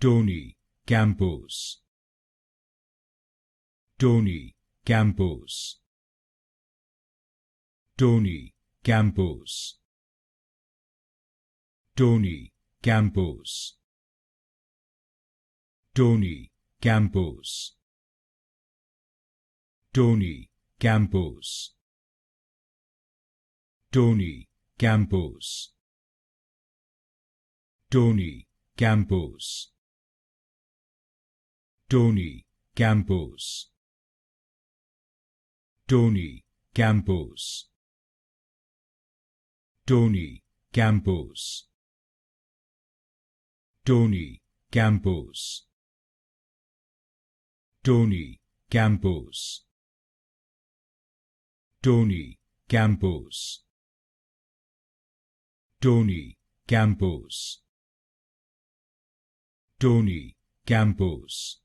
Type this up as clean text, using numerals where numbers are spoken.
Tony Campos, Tony Campos, Tony Campos, Tony Campos, Tony Campos, Tony Campos, Tony Campos, Tony Campos, Tony Campos, Tony Campos, Tony Campos, Tony Campos, Tony Campos, Tony Campos, Tony Campos, Tony Campos,